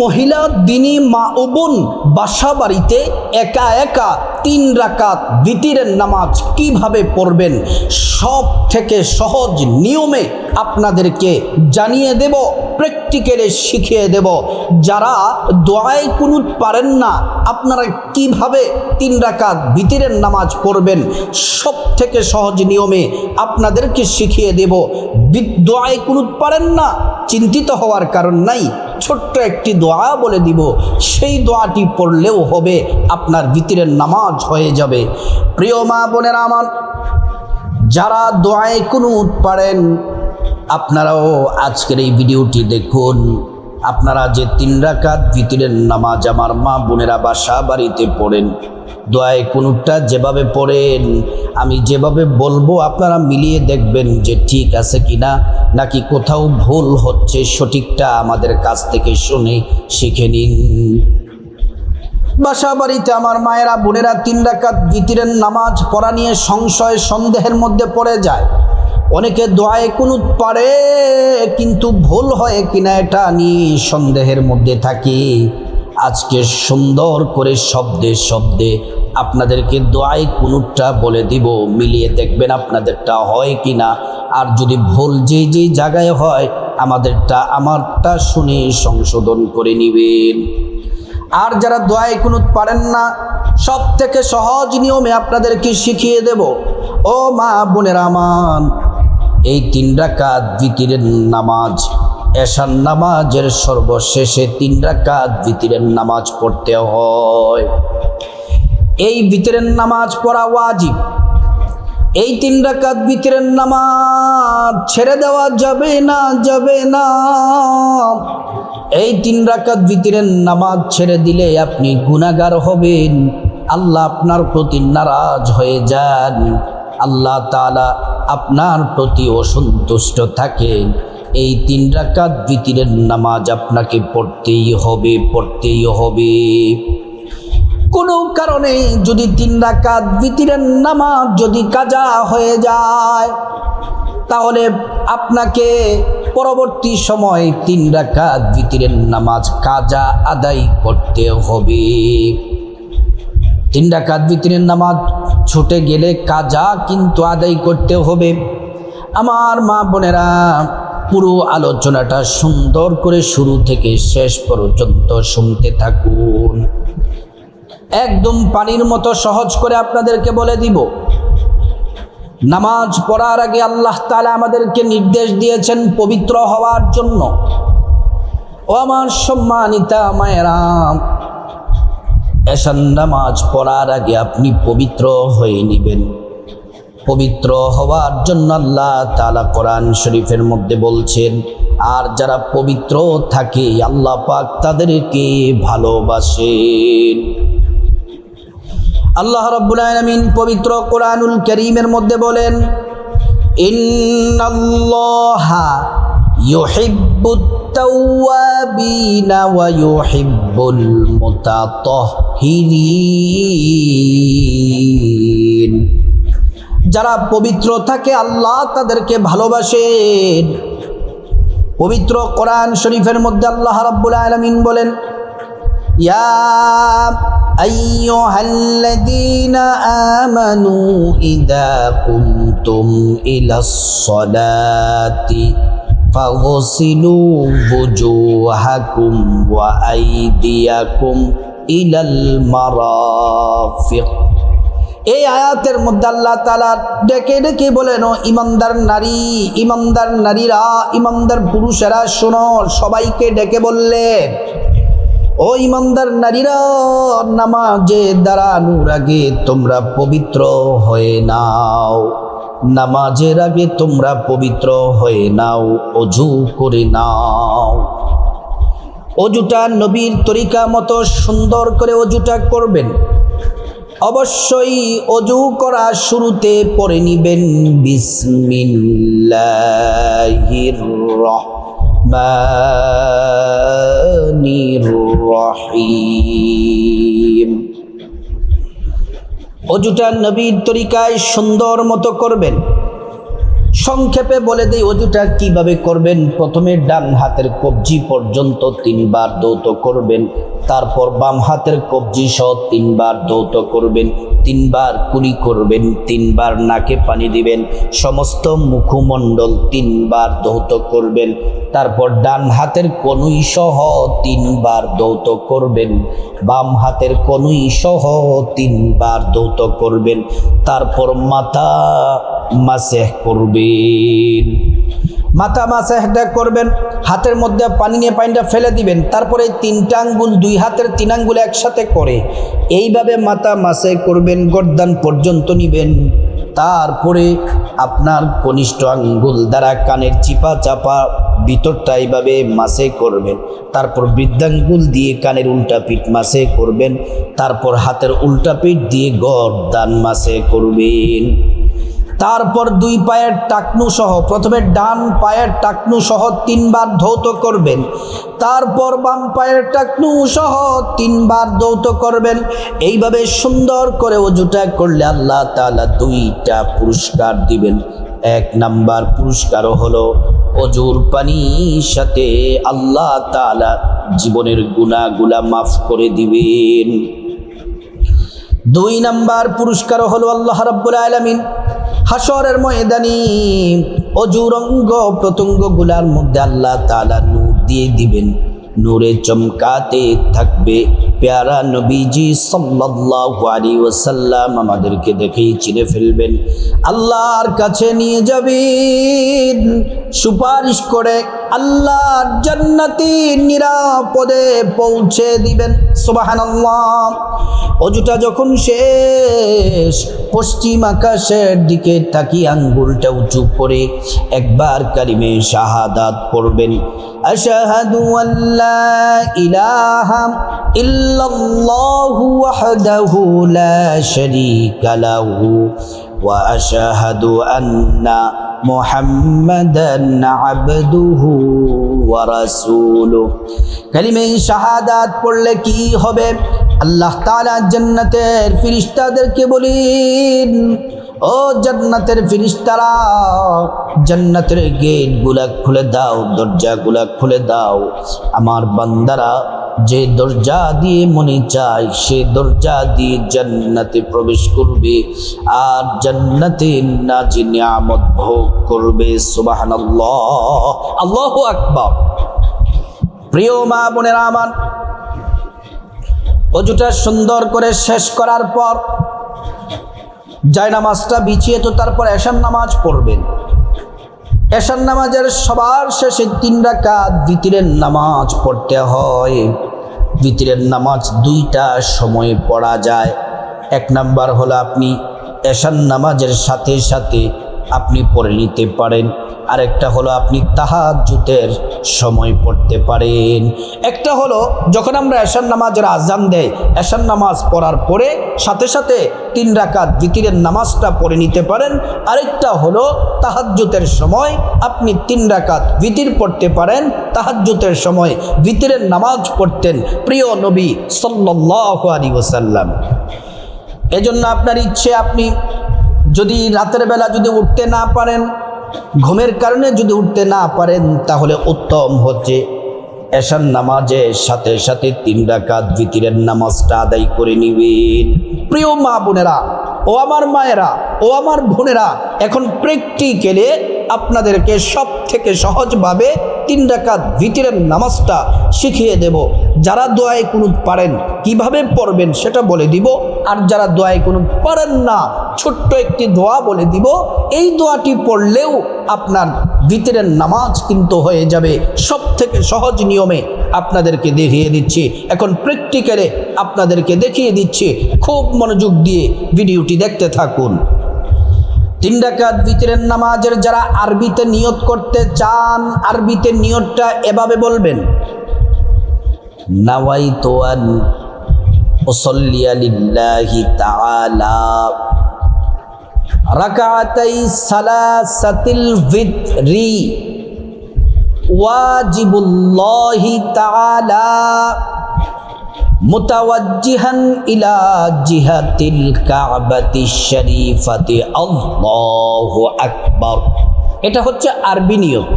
মহিলা দিনী মা ও বোন বাসা বাড়িতে একা একা 3 রাকাত বিতিরের নামাজ কিভাবে পড়বেন সব থেকে সহজ নিয়মে আপনাদেরকে জানিয়ে দেব, প্র্যাকটিক্যালে শিখিয়ে দেব। যারা দোয়ায়ে কুনুত পারেন না আপনারা কিভাবে 3 রাকাত বিতিরের নামাজ পড়বেন সব থেকে সহজ নিয়মে আপনাদেরকে শিখিয়ে দেব। দোয়ায়ে কুনুত পারেন না, চিন্তিত হওয়ার কারণ নাই, ছোট্ট একটি দোয়া বলে দিব, সেই দোয়াটি পড়লেও হবে, আপনার বিতিরের নামাজ হয়ে যাবে। প্রিয় মা বোনেরা আমার, যারা দোয়ায়ে কুনুত পারেন আপনারাও আজকের এই ভিডিওটি দেখুন। আপনারা যে 3 রাকাত বিতিরের নামাজ আমার মা বোনেরা বাসা বাড়িতে পড়েন, দোয়ায়ে কুনুতটা যেভাবে পড়েন আমি যেভাবে বলবো আপনারা মিলিয়ে দেখবেন যে ঠিক আছে কিনা, নাকি কোথাও ভুল হচ্ছে, সঠিকটা আমাদের কাছ থেকে শুনে শিখে নিন। বাসা বাড়িতে আমার মায়েরা বোনেরা 3 রাকাত বিতিরের নামাজ পড়া নিয়ে সংশয় সন্দেহের মধ্যে পড়ে যায়। অনেকে দোয়ায়ে কুনুত পারে কিন্তু ভুল হয় কিনা এটা নিয়ে সন্দেহের মধ্যে থাকি। আজকে সুন্দর করে শব্দে শব্দে আপনাদেরকে দোয়ায়ে কুনুতটা বলে দিব, মিলিয়ে দেখবেন আপনাদেরটা হয় কিনা। আর যদি ভুল যেই জায়গায় হয় আমারটা শুনে সংশোধন করে নেবেন। আর যারা দোয়ায়ে কুনুত পারেন না সব থেকে সহজ নিয়মে আপনাদেরকে শিখিয়ে দেব। ও মা বোনেরা আমার, এই 3 রাকাত বিতিরের নামাজ এশার নামাজের সর্বশেষে 3 রাকাত বিতিরের নামাজ পড়তে হয়। এই বিতিরের নামাজ পড়া ওয়াজিব। এই 3 রাকাত বিতিরের নামাজ ছেড়ে দেওয়া যাবে না। এই 3 রাকাত বিতিরের নামাজ ছেড়ে দিলে আপনি গুনাহগার হবেন, আল্লাহ আপনার প্রতি নারাজ হয়ে যান, আল্লাহ তাআলা আপনার প্রতি অসন্তুষ্ট থাকেন। এই 3 রাকাত বিতিরের নামাজ আপনাকে পড়তেই হবে। কোনো কারণে যদি 3 রাকাত বিতিরের নামাজ যদি কাজা হয়ে যায় তাহলে আপনাকে পরবর্তী সময় 3 রাকাত বিতিরের নামাজ কাজা আদায় করতে হবে। 3 রাকাত বিতিরের নামাজ ছুটে গেলে কাজা কিন্তু আদায় করতে হবে। আমার মা বোনেরা, পুরো আলোচনাটা সুন্দর করে শুরু থেকে শেষ পর্যন্ত শুনতে থাকুন। একদম পানির মতো সহজ করে আপনাদেরকে বলে দিব। নামাজ পড়ার আগে আল্লাহ তাআলা আমাদেরকে নির্দেশ দিয়েছেন পবিত্র হওয়ার জন্য। ও আমার সম্মানিতা মায়েরা, এশার নামাজ পড়ার আগে আপনি পবিত্র হয়ে নেবেন। পবিত্র হওয়ার জন্য আল্লাহ তাআলা কোরআন শরীফের মধ্যে বলছেন, আর যারা পবিত্র থাকে আল্লাহ পাক তাদেরকে ভালোবাসেন। আল্লাহ রাব্বুল আলামিন পবিত্র কোরআনুল কারীমের মধ্যে বলেন, ইন্নাল্লাহা ইউহিব্বুত তাওয়াবিনা ওয়া ইউহিব্বুল মুতাতাহহিরিন। যারা পবিত্র থাকে আল্লাহ তাদেরকে ভালোবাসেন। পবিত্র কোরআন শরীফের মধ্যে আল্লাহ রাব্বুল আলামিন বলেন, ইয়া আইয়ুহাল্লাযীনা আমানু ইযা কুমতুম ইলাস সালাতি ফাগসিলু ওয়ুজুহাকুম ওয়া আইদিয়াকুম ইলাল মারাফিক। এই আয়াতের মধ্যে আল্লাহ তাআলা ডেকে ডেকে বলেন, ও ইমানদার নারী, ইমানদার নারীরা, ইমানদার পুরুষেরা শোনো, সবাইকে ডেকে বললেন, ও ইমানদার নারীরা, নামাজে দাঁড়ানোর আগে তোমরা পবিত্র হয়ে নাও। নামাজের আগে তোমরা পবিত্র হয়ে নাও, ওযু করে নাও। ওযুটা নবীর তরিকা মতো সুন্দর করে ওযুটা করবেন। অবশ্যই ওযু করা শুরুতে পড়ে নিবেন বিসমিল্লাহির রাহমানির রহিম। ওযুটা নবীর তরিকায় সুন্দর মতো করবেন। সংক্ষেপে বলে দেই ওযুটা কিভাবে করবেন। প্রথমে ডান হাতের কবজি পর্যন্ত 3 বার দৌত করবেন, তারপর বাম হাতের কবজি সহ 3 বার দৌত করবেন, 3 বার কুলি করবেন, 3 বার নাকে পানি দিবেন, সমস্ত মুখমণ্ডল 3 বার দৌত করবেন। তারপর ডান হাতের কনুই সহ 3 বার দৌত করবেন, বাম হাতের কনুই সহ 3 বার দৌত করবেন। তারপর মাথা মাসেহ করবেন। মাথা মাসেহটা করবেন, হাতের মধ্যে পানি নিয়ে পানিটা ফেলে দিবেন। তারপরে 3টা আঙ্গুল, 2 হাতের 3 আঙ্গুল একসাথে করে এইভাবে মাথা মাসেহ করবেন, গর্দান পর্যন্ত নিবেন। তারপরে আপনার কনিষ্ঠ আঙ্গুল দ্বারা কানের চিপা চাপা ভিতরটা এইভাবে মাসে করবেন। তারপর বৃদ্ধাঙ্গুল দিয়ে কানের উল্টা পিঠ মাসে করবেন। তারপর হাতের উল্টা পিঠ দিয়ে গর্দান মাসে করবেন। তারপর 2 পায়ের টাকনু সহ, প্রথমে ডান পায়ের টাকনু সহ 3 বার ধৌত করবেন। তারপর বাম পায়ের টাকনু সহ 3 বার ধৌত করবেন। এইভাবে সুন্দর করে ওযুটা করলে আল্লাহ তাআলা 2টা পুরস্কার দিবেন। 1 নাম্বার পুরস্কার হলো ওযুর পানির সাথে আল্লাহ তাআলা জীবনের গুনাহগুলা মাফ করে দিবেন। 2 নাম্বার পুরস্কার হলো আল্লাহ রাব্বুল আলামিন হাসরের ময়দানে ওযুর অঙ্গ প্রত্যঙ্গগুলার মধ্যে আল্লাহ তাআলা নূর দিয়ে দিবেন। নূরে চমকাতে থাকবে। প্যারা নবীজি সাল্লাল্লাহু আলাইহি ওয়াসাল্লাম আমাদেরকে দেখেই চিনে ফেলবেন, আল্লাহর কাছে নিয়ে যাবেন, সুপারিশ করে আল্লাহর জান্নাতে নিরাপদে পৌঁছে দিবেন। সুবহানাল্লাহ। ওযুটা যখন শেষ, পশ্চিম আকাশের দিকে তাকিয়ে আঙ্গুলটা উঁচু করে একবার কালিমে শাহাদাত পড়বেন। আশহাদু আল্লা ইলাহা ইল্লাল্লাহু ওয়াহদাহু লা শারীকা লাহু ওয়া আশহাদু আন্না মুহাম্মাদান আবদুহু ওয়া রাসূলুহু। কালিমে শাহাদাত পড়লে কি হবে? আল্লাহ তাআলা জান্নাতের ফেরেশতাদেরকে বলেন, ও জান্নাতের ফেরেশতারা, জান্নাতের গেটগুলা খুলে দাও, দরজাগুলা খুলে দাও। আমার বান্দারা যে দরজা দিয়ে মনে চায় সে দরজা দিয়ে জান্নাতে প্রবেশ করবে আর জান্নাতে নাজি নিয়ামত ভোগ করবে। সুবহানাল্লাহ, আল্লাহু আকবার। প্রিয় মা বোনেরা আমার, ওযুটা সুন্দর করে শেষ করার পর জায়নামাজটা বিছিয়ে তো তারপর এশার নামাজ পড়বেন। এশার নামাজের সবার শেষে 3 রাকাত ভিতরের নামাজ পড়তে হয়। ভিতরের নামাজ 2টা সময়ে পড়া যায়। 1 নাম্বার হলো আপনি এশার নামাজের সাথে সাথে আপনি পড়ে নিতে পারেন, আরেকটা হলো আপনি তাহাজ্জুদের সময় পড়তে পারেন। একটা হলো যখন আমরা এশার নামাজের আজান দেয়, এশার নামাজ পড়ার পরে সাথে সাথে 3 রাকাত ভিতরের নামাজটা পড়ে নিতে পারেন। আরেকটা হলো তাহাজ্জুদের সময় আপনি 3 রাকাত ভিতর পড়তে পারেন। তাহাজ্জুদের সময় ভিতরের নামাজ পড়তেন প্রিয় নবী সাল্লাল্লাহু আলাইহি ওয়াসাল্লাম। এজন্য আপনার ইচ্ছে, আপনি যদি রাতের বেলা যদি উঠতে না পারেন, ঘুমের কারণে যদি উঠতে না পারেন, তাহলে উত্তম হচ্ছে এশার নামাজের সাথে সাথে 3 রাকাত ভিতরের নামাজটা আদায় করে নিবেন। প্রিয় মা বোনেরা, ও আমার মায়েরা, ও আমার বোনেরা, এখন প্র্যাকটিক্যালি আপনাদেরকে সব থেকে সহজভাবে 3 রাকাত ভিতরের নামাজটা শিখিয়ে দেব। যারা দোয়ায়ে কুনুত পারেন কিভাবে পড়বেন সেটা বলে দিব, আর যারা দোয়ায়ে কুনুত পারেন না ছোট্ট একটি দোয়া বলে দিব। এই দোয়াটি পড়লেও আপনার ভিতরের নামাজ কিন্তু হয়ে যাবে। সব থেকে সহজ নিয়মে আপনাদেরকে দেখিয়ে দিচ্ছি, এখন প্র্যাকটিক্যালে আপনাদেরকে দেখিয়ে দিচ্ছি। খুব মনোযোগ দিয়ে ভিডিওটি দেখতে থাকুন। 3 রাকাত ভিতরের নামাজের যারা আরবিতে নিয়ত করতে চান, আরবিতে নিয়তটা এভাবে বলবেন, নাওয়াইতু আন উসাল্লি লিল্লাহি তাআলা রাকাতাই সালাসাতিল ফিতরি ওয়াজিবুল্লাহি তাআলা মুতাওয়াজ্জিহান ইলা জিহাতিল কাবাতিশ শরীফাতি। আল্লাহু আকবার। এটা হচ্ছে আরবি নিয়ত।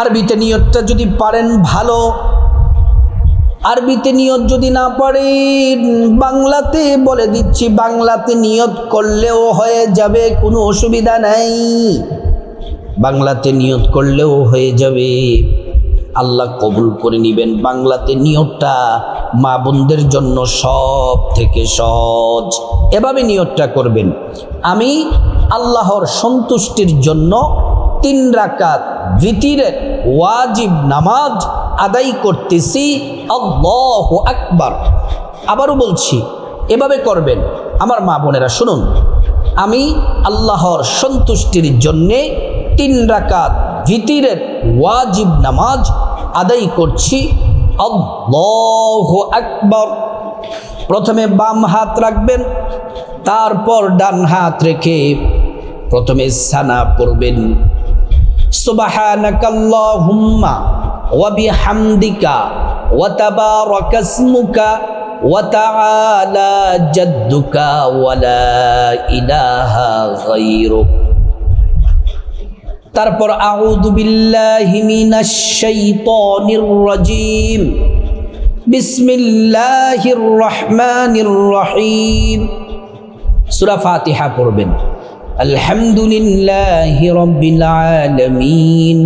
আরবিতে নিয়তটা যদি পারেন ভালো, আরবিতে নিয়ত যদি না পারেন বাংলাতে বলে দিচ্ছি, বাংলাতে নিয়ত করলেও হয়ে যাবে, কোনো অসুবিধা নাই। বাংলাতে নিয়ত করলেও হয়ে যাবে, আল্লাহ কবুল করে নেবেন। বাংলাতে নিয়তটা মা বোনদের জন্য সব থেকে সহজ। এভাবে নিয়তটা করবেন, আমি আল্লাহর সন্তুষ্টির জন্য 3 রাকাত ভিতরের ওয়াজিব নামাজ আদায় করতেছি, আল্লাহু আকবার। আবারও বলছি, এভাবে করবেন। আমার মা বোনেরা শুনুন, আমি আল্লাহর সন্তুষ্টির জন্যে 3 রাকাত ভিতরের ওয়াজিব নামাজ আদায় করছি, আল্লাহু আকবার। প্রথমে বাম হাত রাখবেন, তারপর ডান হাত রেখে প্রথমে সানা পড়বেন, সুবহানাকাল্লাহুম্মা ওয়া বিহামদিকা ওয়া তাবারাকা ইসমুকা ওয়া তাআলা জাদ্দুকা ওয়া লা ইলাহা গায়রুক। তারপর আউযু বিল্লাহি মিনাশ শাইতানির রাজীম, বিসমিল্লাহির রহমানির রহিম। সূরা ফাতিহা পড়বেন। আলহামদুলিল্লাহি রাব্বিল আলামিন,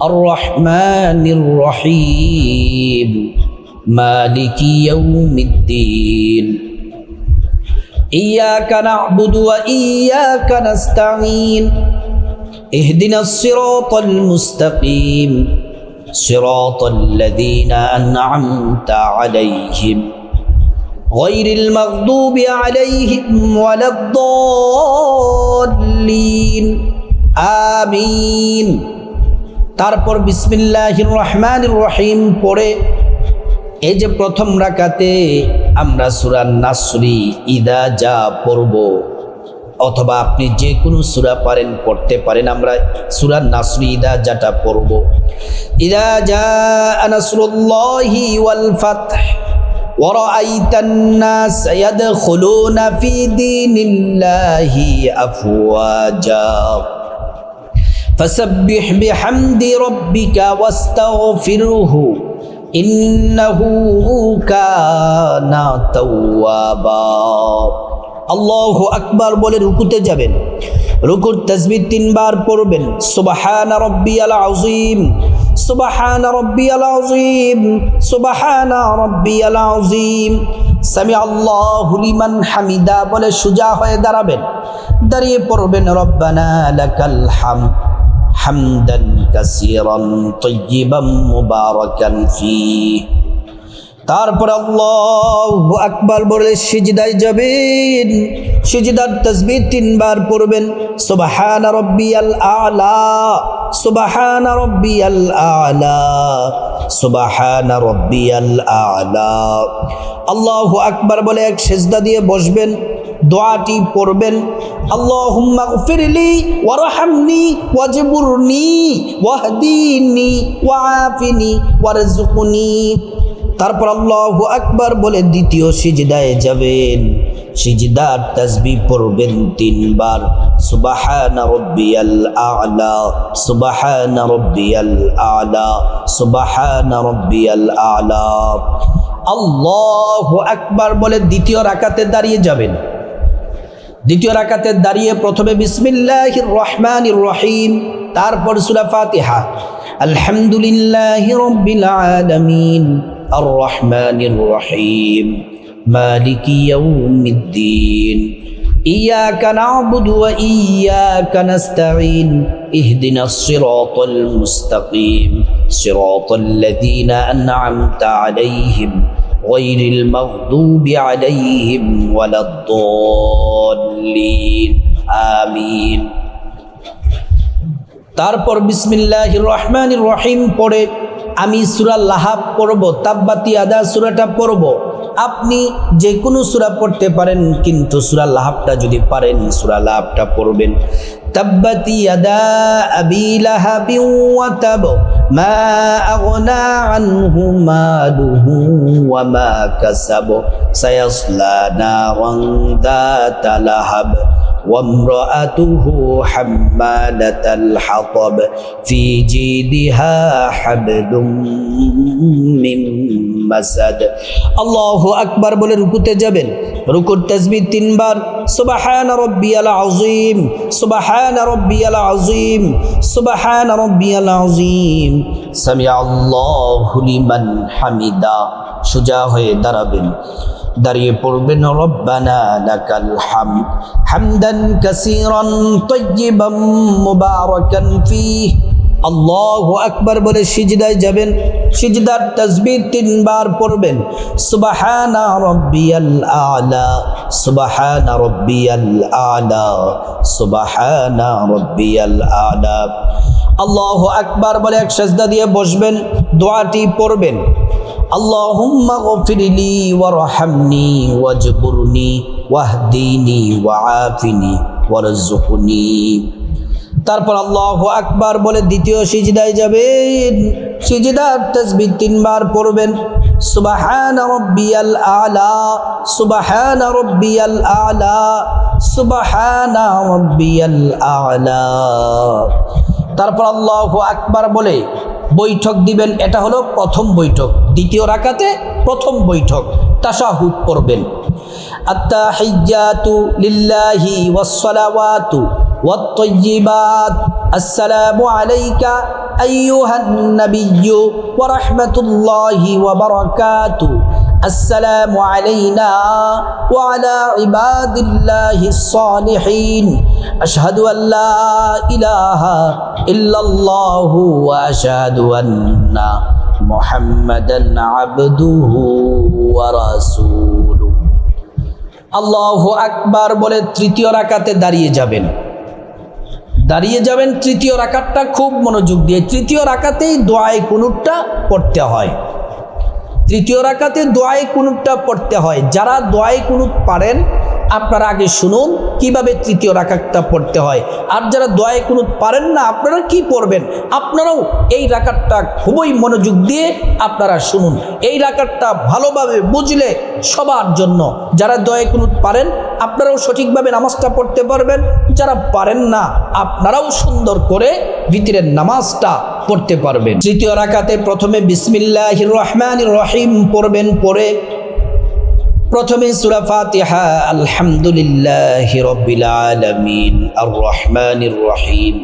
আর রহমানির রহিম, মালিকি ইয়াউমিদ্দিন, ইয়াকা না'বুদু ওয়া ইয়াকা নাস্তাঈন, ইহদিনাস সিরাতাল মুস্তাকিম, সিরাতাল লাযীনা আন'আমতা আলাইহিম গায়রিল মাগদুবি আলাইহিম ওয়ালাদ-দাল্লিন, আমিন। তারপর বিসমিল্লাহির রহমানির রহিম পড়ে এই যে প্রথম রাকাতে আমরা সূরা নাসরি ইদা যা পড়ব, অথবা আপনি যে কোনো সূরা পারেন পড়তে পারেন। আমরা সূরা নাসরি ইদা যাটা পড়ব, ইদা জাআ নাসরুল্লাহি ওয়াল ফাতহ ওয়া রাআইতান নাস ইয়াদখুলুনা ফি দীনিল্লাহি আফওয়াজা ফাসাব্বিহ বিহামদি রাব্বিকা ওয়াস্তাগফিরহু ইন্নাহু কানা তাওয়াবা। আল্লাহু আকবার বলে রুকুতে যাবেন, রুকুর তাসবিহ 3 বার পড়বেন, সুবহানা রাব্বিয়াল আযীম, সুবহানা রাব্বিয়াল আযীম, সুবহানা রাব্বিয়াল আযীম, সামি আল্লাহু লিমান হামিদা বলে সোজা হয়ে দাঁড়াবেন। দাঁড়িয়ে পড়বেন রব্বানা লাকাল হামদ হামদান কাসীরান তাইয়িবান মুবারাকান ফীহি। তারপর আল্লাহু আকবার বলে সিজদায় যাবেন, সিজদার তাসবিহ 3 বার পড়বেন, সুবহানা রাব্বিয়াল আ'লা, সুবহানা রাব্বিয়াল আ'লা, সুবহানা রাব্বিয়াল আ'লা। আল্লাহু আকবার বলে এক সিজদা দিয়ে বসবেন, দোয়াটি পড়বেন, আল্লাহুম্মা গফিরলি ওয়ারহামনি ওয়াজবুরনি ওয়াহদিনি ওয়াআফিনি ওয়ারযুকনি। তারপর আল্লাহু আকবার বলে দ্বিতীয় সিজদায় যাবেন, সিজদার তাসবিহ পড়বেন 3 বার, সুবহানা রাব্বিয়াল আ'লা, সুবহানা রাব্বিয়াল আ'লা, সুবহানা রাব্বিয়াল আ'লা। আল্লাহু আকবার বলে দ্বিতীয় রাকাতে দাঁড়িয়ে যাবেন। দ্বিতীয় রাকাতে দাঁড়িয়ে প্রথমে বিসমিল্লাহির রহমানির রহিম, তারপর সূরা ফাতিহা, আলহামদুলিল্লাহি রাব্বিল আলামিন, আর রহমানির রহিম, মালিকি ইয়াউমিদ্দিন, ইয়াকা না'বুদু ওয়া ইয়াকা নাস্তাঈন, ইহদিনাস সিরাতাল মুস্তাকিম, সিরাতাল লাযীনা আন'আমতা আলাইহিম গায়রিল মাগদুবি আলাইহিম ওয়ালাদ-দাল্লিন, আমিন। তারপর বিসমিল্লাহির রহমানির রহিম পড়ে আমি সূরা লাহাব পড়ব, তাব্বাত ইয়াদা সূরাটা পড়ব। আপনি যে কোনো সূরা পড়তে পারেন, কিন্তু সূরা লাহাবটা যদি পারেন সূরা লাহাবটা পড়বেন। তাব্বাত ইয়াদা আবি লাহাবিন ওয়া তাব, মা আগনা আনহু মালুহু ওয়া মা কাসাব, সায়াসলা নারান যাতা লাহাব, وامرأته حمالة الحطب في جيدها حبل من مسد আল্লাহু আকবার বলে রুকুতে যাবেন রুকুর তাসবিহ 3 বার সুবহান রাব্বিয়াল আযীম সুবহান রাব্বিয়াল আযীম সুবহান রাব্বিয়াল আযীম সামিআল্লাহু লিমান হামিদা সোজা হয়ে দাঁড়াবেন দাঁড়িয়ে পড়বেন রব্বানা লাকাল হামদ হামদান কাসীরান তাইয়িবান মুবারাকান ফীহি আল্লাহু আকবার বলে সিজদায় যাবেন সিজদার তাসবিহ 3 বার পড়বেন সুবহানা রাব্বিয়াল আলা সুবহানা রাব্বিয়াল আলা সুবহানা রাব্বিয়াল আলা আল্লাহু আকবার বলে এক সিজদা দিয়ে বসবেন দোয়াটি পড়বেন আল্লাহুম্মা গফিরলি ওয়ারহামনি ওয়াজবুরনি ওয়াহদিনি ওয়াআফিনি ওয়ারযুকনি তারপর আল্লাহু আকবার বলে দ্বিতীয় সিজদায় যাবেন সিজদার তাসবিহ 3 বার পড়বেন সুবহান রাব্বিয়াল আলা সুবহান রাব্বিয়াল আলা সুবহান রাব্বিয়াল আলা তারপর আল্লাহু আকবার বলে বৈঠক দিবেন এটা হলো প্রথম বৈঠক দ্বিতীয় রাকাতে প্রথম বৈঠক তাশাহুদ পড়বেন আত্তাহিয়াতু লিল্লাহি ওয়াস সালাওয়াতু والطيبات السلام عليك أيها النبي ورحمة الله وبركاته السلام علينا وعلى عباد الله الصالحين أشهد أن لا إله إلا الله وأشهد أن محمدا عبده ورسوله الله أكبر বলে তৃতীয় রাকাতে দাঁড়িয়ে যাবেন তৃতীয় রাকাতটা খুব মনোযোগ দিয়ে তৃতীয় রাকাতেই দোয়ায়ে কুনুতটা পড়তে হয় তৃতীয় রাকাতে দোয়ায়ে কুনুতটা পড়তে হয় যারা দোয়ায়ে কুনুত পারেন আপনারা আগে শুনুন কিভাবে তৃতীয় রাকাতটা পড়তে হয় আর যারা দোয়ায়ে কুনুত পারেন না আপনারা কি পড়বেন আপনারাও এই রাকাতটা খুবই মনোযোগ দিয়ে আপনারা শুনুন এই রাকাতটা ভালোভাবে বুঝলে সবার জন্য যারা দোয়ায়ে কুনুত পারেন আপনারাও সঠিকভাবে নামাজটা পড়তে পারবেন যারা পারেন না আপনারাও সুন্দর করে ভিতরের নামাজটা পড়তে পারবেন তৃতীয় রাকাতে প্রথমে বিসমিল্লাহির রহমানির রহিম পড়বেন পড়ে প্রথমে সূরা ফাতিহা আলহামদুলিল্লাহি রাব্বিল আলামিন আর রহমানির রহিম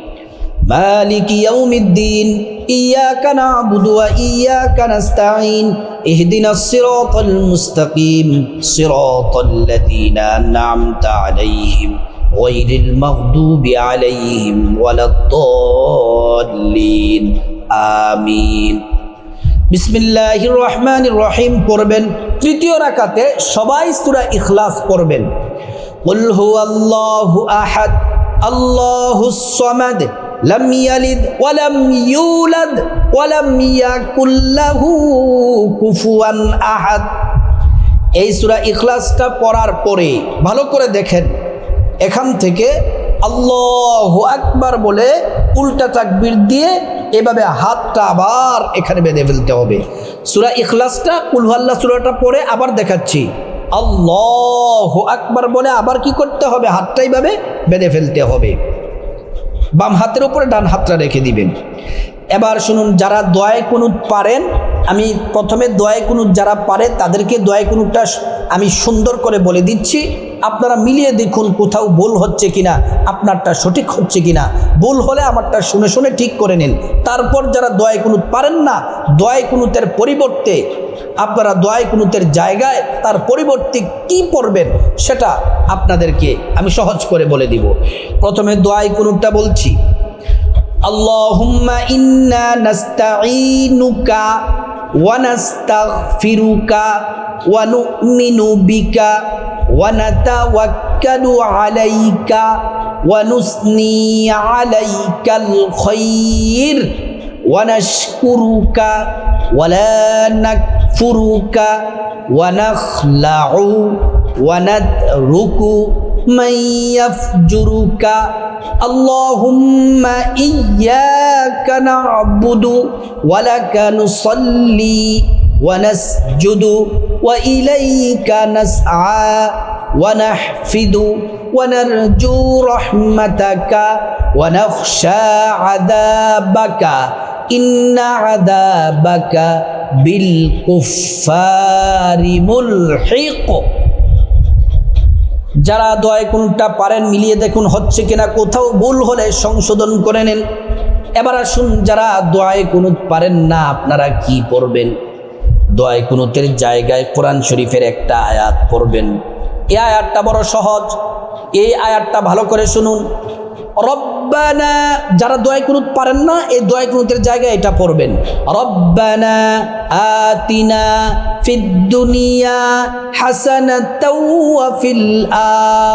মালিকি ইয়াউমিদ্দিন ইয়াকা না'বুদু ওয়া ইয়াকা নাস্তাঈন ইহদিনাস সিরাতাল মুস্তাকিম সিরাতাল লাযীনা আন'আমতা আলাইহিম গায়রিল মাগদুবি আলাইহিম ওয়ালাদ-দাল্লিন আমিন বিসমিল্লাহির রহমানির রহিম পড়বেন তৃতীয় রাকাতে সবাই সূরা ইখলাস পড়বেন কুল হুয়াল্লাহু আহাদ আল্লাহুস সামাদ লাম ইয়ালিদ ওয়া লাম ইউলাদ ওয়া লাম ইয়াকুল লাহু কুফুয়ান আহাদ এই সূরা ইখলাসটা পড়ার পরে ভালো করে দেখেন এখান থেকে আল্লাহু আকবার বলে উল্টা তাকবীর দিয়ে এভাবে হাতটা আবার এখানে বেঁধে ফেলতে হবে সূরা ইখলাসটা কুল হুয়াল্লাহ সূরাটা পড়ে আবার দেখাচ্ছি আল্লাহু আকবার বলে আবার কি করতে হবে হাতটা এইভাবে বেঁধে ফেলতে হবে বাম হাতের উপরে ডান হাতটা রেখে দিবেন এবার শুনুন যারা দোয়ায়ে কুনুত পারেন আমি প্রথমে দোয়ায়ে কুনুত যারা পারে তাদেরকে দোয়ায়ে কুনুতটা আমি সুন্দর করে বলে দিচ্ছি আপনারা মিলিয়ে দেখুন কোথাও ভুল হচ্ছে কিনা আপনারটা সঠিক হচ্ছে কিনা ভুল হলে আমারটা শুনে শুনে ঠিক করে নিন তারপর যারা দোয়ায়ে কুনুত পারেন না দোয়ায়ে কুনুতের পরিবর্তে আপনারা দোয়ায়ে কুনুতের জায়গায় তার পরিবর্তে কি পড়বেন সেটা আপনাদেরকে আমি সহজ করে বলে দিব প্রথমে দোয়ায়ে কুনুতটা বলছি আল্লাহুম্মা ইন্না নাস্তাঈনুকা ওয়া নাস্তাগফিরুকা ওয়া নু'মিনু বিকা ওয়া নাতাওয়াক্কালু আলাইকা ওয়া নুসনি আলাইকাল খায়র ওয়া নাশকুরুকা ওয়া লা নাকফুরুকা ওয়া নাখলাউ ওয়া নাতরুকু মান ইয়াফজুরুকা আল্লাহুম্মা ইয়্যাকা না'বুদু ওয়া লাকা নুসাল্লি ওয়া নাসজুদু ওয়া ইলাইকা নাসআ ওয়া নাহফিদু ওয়ানারজু রাহমাতাকা ওয়া নাখশা আযাবাকা ইন্না আযাবাকা বিল কুফফারি মুলহিক। যারা দোয়ায় কোনটা পারেন মিলিয়ে দেখুন হচ্ছে কিনা, কোথাও ভুল হলে সংশোধন করে নেন। এবার আসুন, যারা দোয়ায় কুনুত পারেন না আপনারা কি পড়বেন? দোয়ায় কুনুতের জায়গায় কোরআন শরীফের একটা আয়াত পড়বেন। এই আয়াতটা বড় সহজ, এই আয়াতটা ভালো করে শুনুন। রব্বানা, যারা দোয়ায় কুনুত পারেন না এই দোয়ায় কুনুতের জায়গায় এটা পড়বেন। রব্বানা আতিনা ফিদ দুনিয়া হাসানাতাও ওয়া ফিল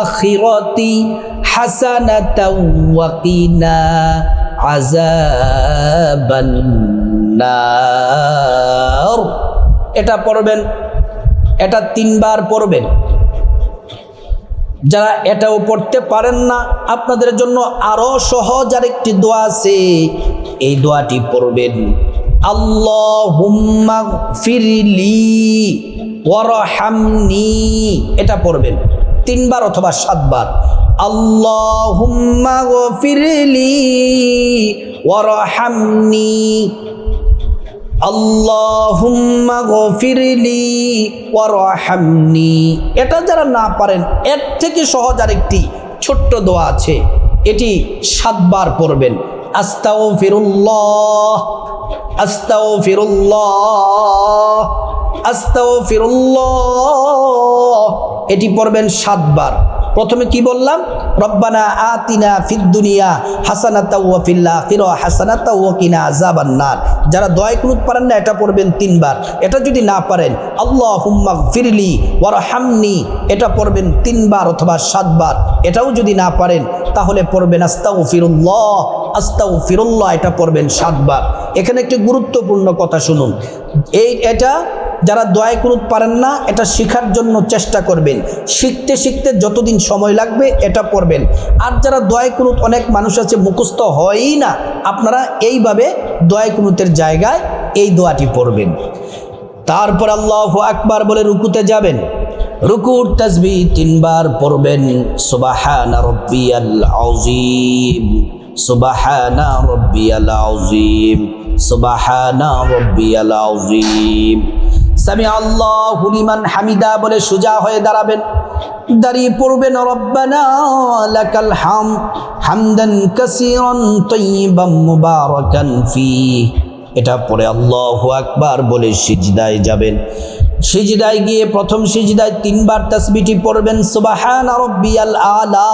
আখিরাতি হাসানাতাও ওয়া কিনা আযাবান নার। এটা পড়বেন, এটা 3 বার পড়বেন। যারা এটাও পড়তে পারেন না আপনাদের জন্য আরো সহজ আরেকটি দোয়া আছে, এই দোয়াটি পড়বেন। আল্লাহুম্মা গফিরলি ওয়ারহামনি, এটা পড়বেন 3 বার অথবা 7 বার। আল্লাহুম্মা গফিরলি ওয়ারহামনি, আল্লাহুম্মা গফিরলি ওয়ারহামনি। এটা যারা না পারেন এর থেকে সহজ আরেকটি ছোট্ট দোয়া আছে, এটি 7 বার পড়বেন। আস্তাগফিরুল্লাহ আস্তাগফিরুল্লাহ আস্তাগফিরুল্লাহ, এটি পড়বেন 7 বার। প্রথমে কি বললাম? রব্বানা আতিনা ফিদ দুনিয়া হাসানাতাও ওয়া ফিল আখিরা হাসানাতাও ওয়া কিনা আযাবান নার। যারা দোয়ায় কুনুত পারেন না এটা পড়বেন 3 বার। এটা যদি না পারেন আল্লাহুম্মা গফিরলি ওয়ারহামনি, এটা পড়বেন 3 বার অথবা 7 বার। এটাও যদি না পারেন তাহলে পড়বেন আস্তাগফিরুল্লাহ আস্তাগফিরুল্লাহ, এটা পড়বেন 7 বার। এখানে একটি গুরুত্বপূর্ণ কথা শুনুন, এটা যারা দোয়ায় কুনুত পারেন না এটা শেখার জন্য চেষ্টা করবেন। শিখতে শিখতে যতদিন সময় লাগবে এটা পড়বেন। আর যারা দোয়ায় কুনুত, অনেক মানুষ আছে মুখস্থ হয়ই না, আপনারা এইভাবে দোয়ায় কুনুতের জায়গায় এই দোয়াটি পড়বেন। তারপর আল্লাহু আকবার বলে রুকুতে যাবেন। রুকুর তাসবিহ 3 বার পড়বেন। সুবহানা রাব্বিয়াল আযীম সুবহানা রাব্বিয়াল আযীম সুবহানা রাব্বিয়াল আযীম। সামি আল্লাহু লিমান হামিদা বলে সোজা হয়ে দাঁড়াবেন। দাঁড়িয়ে পড়বেন রব্বানা লাকাল হামদান কাসীরান তাইয়িবান মুবারাকান ফীহি। এটা পড়ে আল্লাহু আকবার বলে সিজদায় যাবেন। সিজদায় গিয়ে প্রথম সিজদায় 3 বার তাসবিহটি পড়বেন। সুবহানা রাব্বিয়াল আলা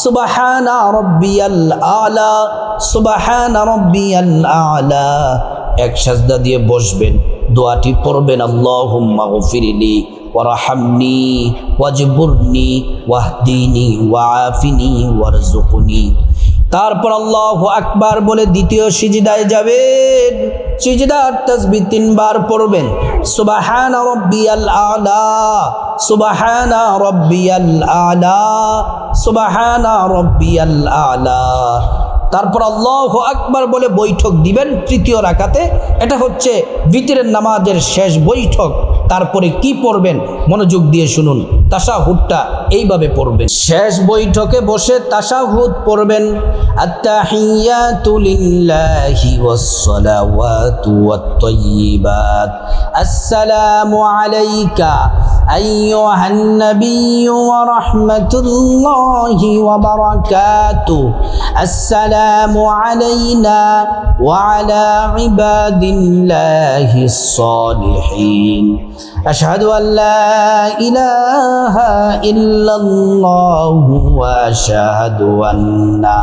সুবহানা রাব্বিয়াল আলা সুবহানা রাব্বিয়াল আলা। এক সাজদা দিয়ে বসবেন, দোয়াটি পড়বেন আল্লাহুম্মা গফিরলি ওয়ারহামনি ওয়াজবুরনি ওয়াহদিনি ওয়াআফিনি ওয়ারযুকনি। তারপর আল্লাহু আকবার বলে দ্বিতীয় সিজদায় যাবেন। সিজদার তাসবিহ 3 বার পড়বেন। সুবহানা রাব্বিয়াল আলা সুবহানা রাব্বিয়াল আলা সুবহানা রাব্বিয়াল আলা। তারপর আল্লাহু আকবার বলে বৈঠক দিবেন তৃতীয় রাকাতে। এটা হচ্ছে ভিতরের নামাজের শেষ বৈঠক। তারপরে কি পড়বেন মনোযোগ দিয়ে শুনুন। তাশাহুদটা এইভাবে পড়বেন। শেষ বৈঠকে বসে তাশাহুদ পড়বেন। আত্তাহিয়াতু লিল্লাহি ওয়াসসালাওয়াতু ওয়াত-তাইয়্যিবাত। আসসালামু আলাইকা আইয়ুহান নাবিয়্যু ওয়া রাহমাতুল্লাহি ওয়া বারাকাতুহু। আসসালামু আলাইনা ওয়া আলা ইবাদিল্লাহিস সালিহিন। আশহাদু আল্লা ইলাহা ইল্লাল্লাহু ওয়া আশহাদু আন্না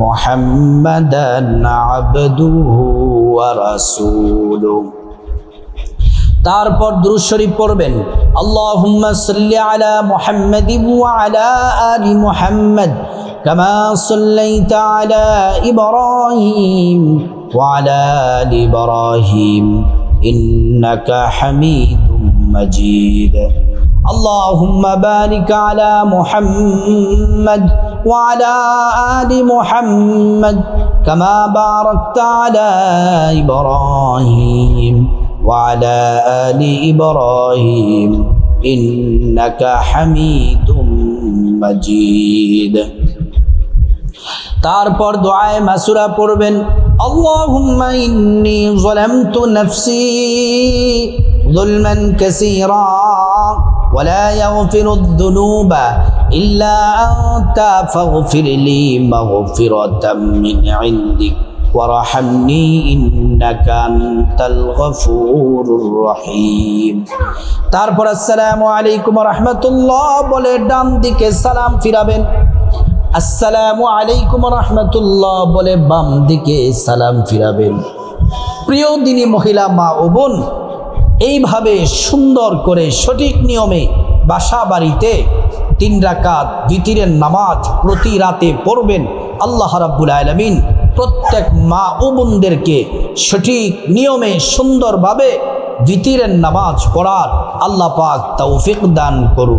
মুহাম্মাদান আবদুহু ওয়া রাসূলুহু। তারপর দুরূদ শরীফ পড়বেন। আল্লাহুম্মা সাল্লি আলা মুহাম্মাদিন ওয়া আলা আলি মুহাম্মাদ কামা সাল্লাইতা আলা ইব্রাহিম ওয়া আলা আলি ইব্রাহিম ইন্নাকা হামিদুম মাজিদ। আল্লাহুম্মা বারিক আলা মুহাম্মাদ ওয়া আলা আলি মুহাম্মাদ কামা বারাকতা আলা ইব্রাহিম ওয়া আলা আলি ইব্রাহিম ইন্নাকা হামিদুম মাজিদ। তারপর দুআয়ে মাসুরা পড়বেন, আল্লাহুম্মা ইন্নী যালামতু নাফসি যুলমান কাসীরা ওয়া লা ইয়াগফিরুদ যুনুবা ইল্লা আনতা ফাগফির লি মাগফিরাতাম মিন ইনদিক ওয়ারহামনি ইন্নাকা আনতাল গফুরুর রহিম। তারপর আসসালামু আলাইকুম ওয়া রাহমাতুল্লাহ বলে ডান দিকে সালাম ফিরাবেন, আসসালামু আলাইকুম রহমতুল্লাহ বলে বাম দিকে সালাম ফিরাবেন। প্রিয় দিনী মহিলা মা ও বোন, এইভাবে সুন্দর করে সঠিক নিয়মে বাসা বাড়িতে 3 রাকাত বিতিরের নামাজ প্রতি রাতে পড়বেন। আল্লাহ রাব্বুল আলামিন প্রত্যেক মা ও বোনদেরকে সঠিক নিয়মে সুন্দরভাবে বিতিরের নামাজ পড়ার আল্লাহ পাক তৌফিক দান করুন।